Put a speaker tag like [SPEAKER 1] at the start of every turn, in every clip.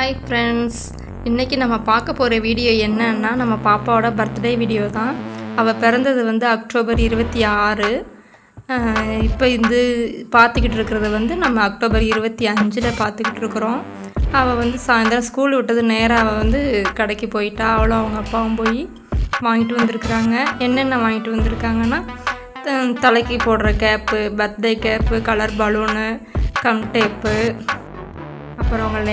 [SPEAKER 1] Hi friends, இன்றைக்கி நம்ம பார்க்க போகிற வீடியோ என்னன்னா நம்ம பாப்பாவோட பர்த்டே வீடியோ தான். அவள் பிறந்தது வந்து அக்டோபர் 26. இப்போ பார்த்துக்கிட்டு இருக்கிறது வந்து நம்ம அக்டோபர் 25 பார்த்துக்கிட்டு இருக்கிறோம். அவள் வந்து சாயந்தரம் ஸ்கூல் விட்டது நேராக அவள் வந்து கடைக்கு போயிட்டா. அவளும் அவங்க அப்பாவும் போய் வாங்கிட்டு வந்திருக்குறாங்க. என்னென்ன வாங்கிட்டு வந்திருக்காங்கன்னா, தலைக்கு போடுற cap, birthday cap, colour balloon, gum tape, அப்புறம் அவங்க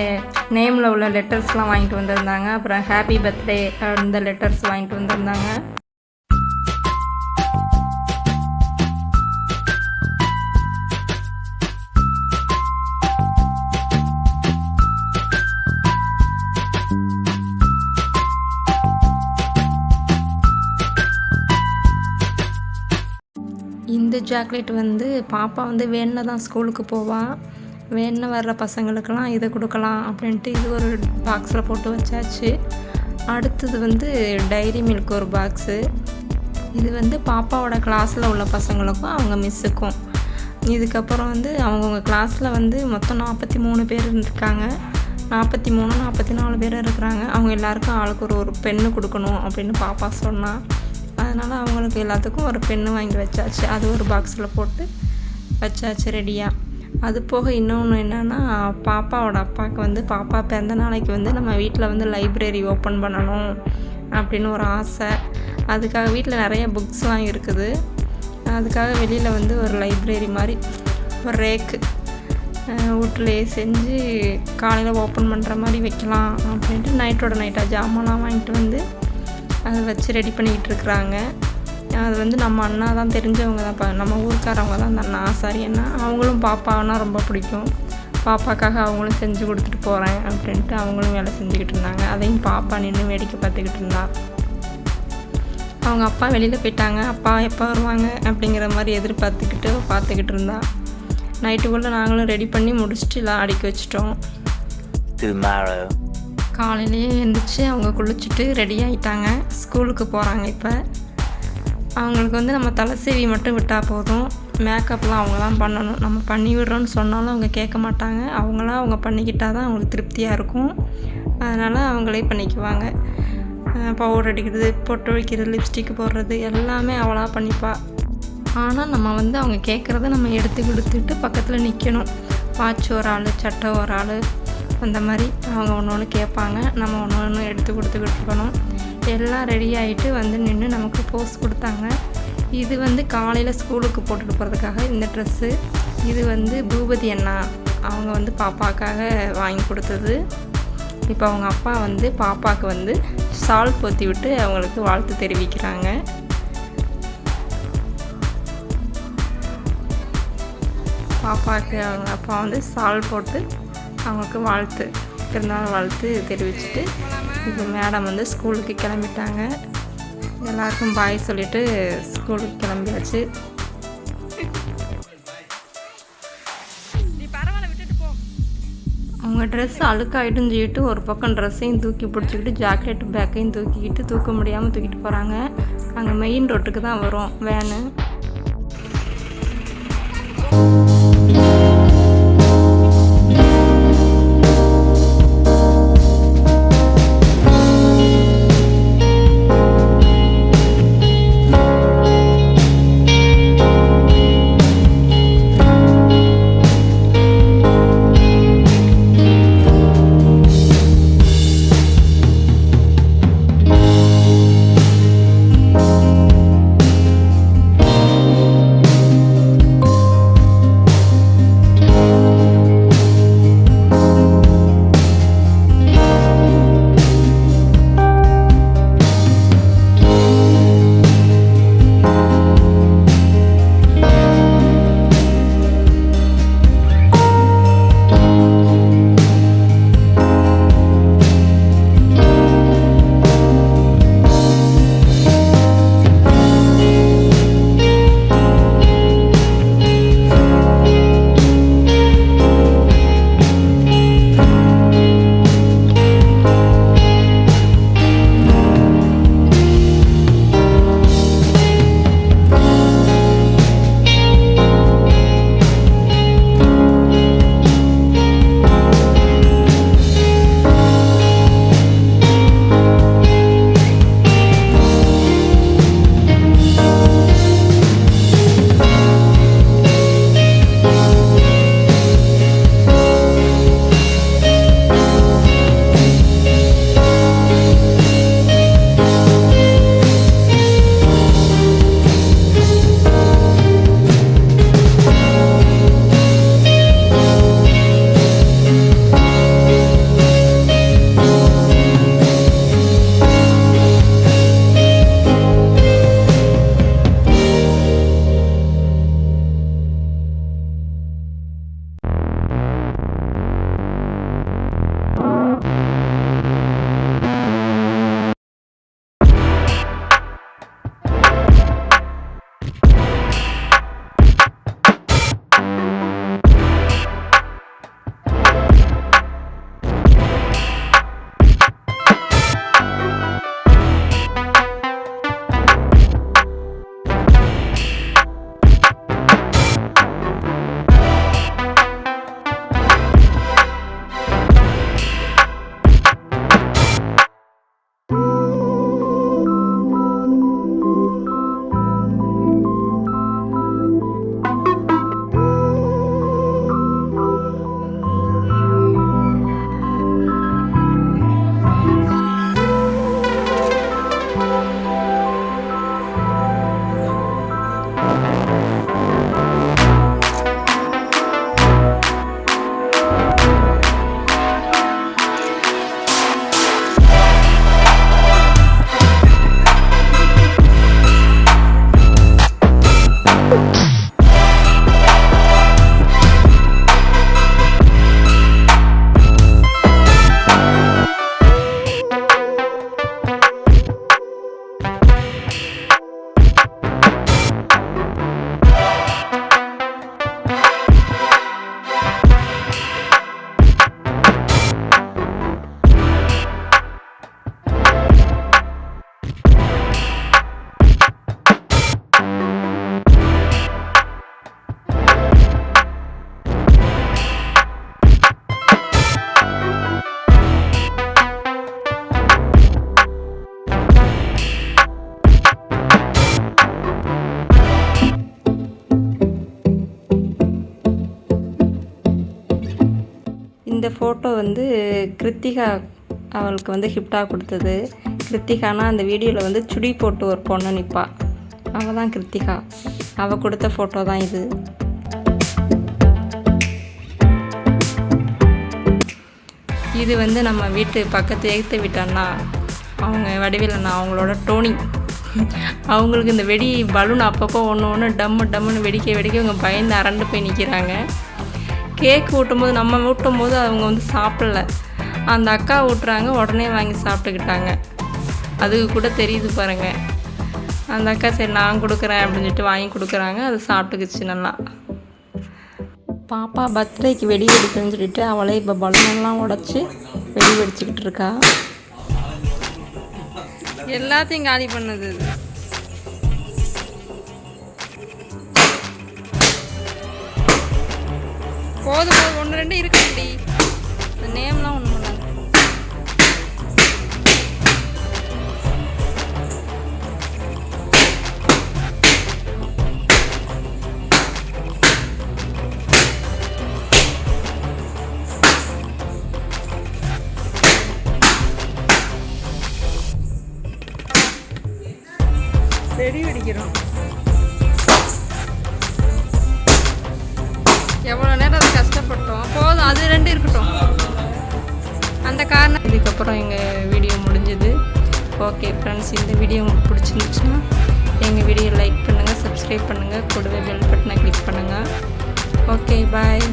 [SPEAKER 1] நேமில் உள்ள லெட்டர்ஸ்லாம் வாங்கிட்டு வந்திருந்தாங்க. அப்புறம் ஹாப்பி பர்த்டே அந்த லெட்டர்ஸ் வாங்கிட்டு வந்திருந்தாங்க. இந்த சாக்லேட் வந்து பாப்பா வந்து வேனில் தான் ஸ்கூலுக்கு போவாள். வேனில் வர்ற பசங்களுக்கெல்லாம் இதை கொடுக்கலாம் அப்படின்ட்டு இது ஒரு பாக்ஸில் போட்டு வச்சாச்சு. அடுத்தது வந்து டைரி மில்க் ஒரு பாக்ஸு. இது வந்து பாப்பாவோட கிளாஸில் உள்ள பசங்களுக்கும் அவங்க மிஸ்ஸுக்கும். இதுக்கப்புறம் வந்து அவங்கவுங்க கிளாஸில் வந்து மொத்தம் 43 பேர் இருக்காங்க. 44 பேர் இருக்கிறாங்க. அவங்க எல்லாருக்கும் ஆளுக்கு ஒரு பென்னு கொடுக்கணும் அப்படின்னு பாப்பா சொன்னான். அதனால் அவங்களுக்கு எல்லாத்துக்கும் ஒரு பென்னு வாங்கி வச்சாச்சு. அது ஒரு பாக்ஸில் போட்டு வச்சாச்சு ரெடியாக. அது போக இன்னொன்று என்னென்னா, பாப்பாவோட அப்பாவுக்கு வந்து பாப்பா பிறந்த நாளைக்கு வந்து நம்ம வீட்டில் வந்து லைப்ரரி ஓப்பன் பண்ணணும் அப்படின்னு ஒரு ஆசை. அதுக்காக வீட்டில் நிறைய புக்ஸ்லாம் இருக்குது. அதுக்காக வெளியில் வந்து ஒரு லைப்ரரி மாதிரி ஒரு ரேக்கு வீட்டிலையே செஞ்சு காலையில் ஓப்பன் பண்ணுற மாதிரி வைக்கலாம் அப்படின்ட்டு நைட்டாக ஜாமான்லாம் வாங்கிட்டு வந்து அதை வச்சு ரெடி பண்ணிக்கிட்டு இருக்கிறாங்க. அது வந்து நம்ம அண்ணா தான், தெரிஞ்சவங்க தான், நம்ம ஊருக்காரவங்க தான் அந்த அண்ணா ஆசாரி அண்ணா. அவங்களும் பாப்பானா ரொம்ப பிடிக்கும். பாப்பாக்காக அவங்களும் செஞ்சு கொடுத்துட்டு போகிறேன் அப்படின்ட்டு அவங்களும் வேலை செஞ்சுக்கிட்டு இருந்தாங்க. அதையும் பாப்பா நின்று வேடிக்கை பார்த்துக்கிட்டு இருந்தா. அவங்க அப்பா வெளியில் போயிட்டாங்க. அப்பா எப்போ வருவாங்க அப்படிங்கிற மாதிரி பார்த்துக்கிட்டு இருந்தா. நைட்டுக்குள்ளே நாங்களும் ரெடி பண்ணி முடிச்சுட்டு எல்லாம் அடுக்கி வச்சிட்டோம். காலையிலேயே எழுந்திரிச்சு அவங்க குளிச்சுட்டு ரெடி ஆகிட்டாங்க. ஸ்கூலுக்கு போகிறாங்க. இப்போ அவங்களுக்கு வந்து நம்ம தலை சீவி மட்டும் விட்டால் போதும். மேக்கப்லாம் அவங்க தான் பண்ணணும். நம்ம பண்ணி விடுறோன்னு சொன்னாலும் அவங்க கேட்க மாட்டாங்க. அவங்க பண்ணிக்கிட்டால் தான் அவங்களுக்கு திருப்தியாக இருக்கும். அதனால் அவங்களே பண்ணிக்குவாங்க. பவுடர் அடிக்கிறது, பொட்டு வைக்கிறது, லிப்ஸ்டிக் போடுறது எல்லாமே அவளாக பண்ணிப்பா. ஆனால் நம்ம வந்து அவங்க கேட்குறத நம்ம எடுத்து கொடுத்துட்டு பக்கத்தில் நிற்கணும். வாட்ச் ஒரு ஆள், சட்டை ஒரு ஆள், அந்த மாதிரி அவங்க ஒன்று கேட்பாங்க. நம்ம ஒன்று எடுத்து கொடுத்துக்கிட்டு இருக்கணும். எல்லாம் ரெடி ஆகிட்டு வந்து நின்று நமக்கு போஸ் கொடுத்தாங்க. இது வந்து காலையில் ஸ்கூலுக்கு போட்டுட்டு போகிறதுக்காக இந்த ட்ரெஸ்ஸு. இது வந்து பூபதி அண்ணா அவங்க வந்து பாப்பாக்காக வாங்கி கொடுத்தது. இப்போ அவங்க அப்பா வந்து பாப்பாவுக்கு வந்து ஷால் போத்தி விட்டு அவங்களுக்கு வாழ்த்து தெரிவிக்கிறாங்க. பாப்பாவுக்கு அவங்க அப்பா வந்து ஷால் போட்டு அவங்களுக்கு பிறந்தநாள் வாழ்த்து தெரிவிச்சுட்டு இப்போ மேடம் வந்து ஸ்கூலுக்கு கிளம்பிட்டாங்க. எல்லாருக்கும் பாய் சொல்லிவிட்டு ஸ்கூலுக்கு கிளம்பியாச்சு. அவங்க ட்ரெஸ் அழுக்காயிட்டுன்னு சொல்லிட்டு ஒரு பக்கம் ட்ரெஸ்ஸையும் தூக்கி பிடிச்சிக்கிட்டு ஜாக்கெட் பேக்கையும் தூக்க முடியாமல் தூக்கிட்டு போகிறாங்க. அங்கே மெயின் ரோட்டுக்கு தான் வரும் வேனு. வந்து கிருத்திகா அவளுக்கு வந்து கிஃப்டாக கொடுத்தது. கிருத்திகானா அந்த வீடியோவில் வந்து சுடி போட்டு ஒரு பொண்ணு நிற்பா, அவள் தான் கிருத்திகா. அவள் கொடுத்த ஃபோட்டோ தான் இது. இது வந்து நம்ம வீட்டு பக்கத்து எகுத்த வீட்டாண்ணா, அவங்க வடிவேல் அண்ணா, அவங்களோட டோனி. அவங்களுக்கு இந்த வெடி பலூன் அப்பப்போ ஒன்று டம்முன்னு வெடிக்க இவங்க பயந்து அரண்டு போய் நிற்கிறாங்க. கேக் ஊட்டும்போது நம்ம ஊட்டும்போது அவங்க வந்து சாப்பிடல, அந்த அக்கா ஊட்டுறாங்க, உடனே வாங்கி சாப்பிட்டுக்கிட்டாங்க. அதுக்கு கூட தெரியுது பாருங்கள். அந்த அக்கா சரி நான் கொடுக்குறேன் அப்படின்னு சொல்லிட்டு வாங்கி கொடுக்குறாங்க, அது சாப்பிட்டுக்குச்சு நல்லா. பாப்பா பர்த்டேக்கு வெடி வெடிக்கணும்னு சொல்லிட்டு அவளே இப்போ பலூனெல்லாம் உடச்சி வெடி வெடிச்சுக்கிட்டு இருக்கா. எல்லாத்தையும் காலி பண்ணது. போதும் 1-2 இருக்குடி, இந்த நேம்லாம் ஒன்று பண்ணாது. வெடி வெடிக்கிறோம். எவ்வளோ நேரம் அது கஷ்டப்பட்டோம். போதும், அது 2 இருக்கட்டும். அந்த காரணம். இதுக்கப்புறம் எங்கள் வீடியோ முடிஞ்சுது. ஓகே ஃப்ரெண்ட்ஸ், இந்த வீடியோ உங்களுக்கு பிடிச்சிருந்துச்சுன்னா எங்கள் வீடியோ லைக் பண்ணுங்கள், சப்ஸ்கிரைப் பண்ணுங்கள், கூடவே பெல் பட்டனை கிளிக் பண்ணுங்கள். Okay bye.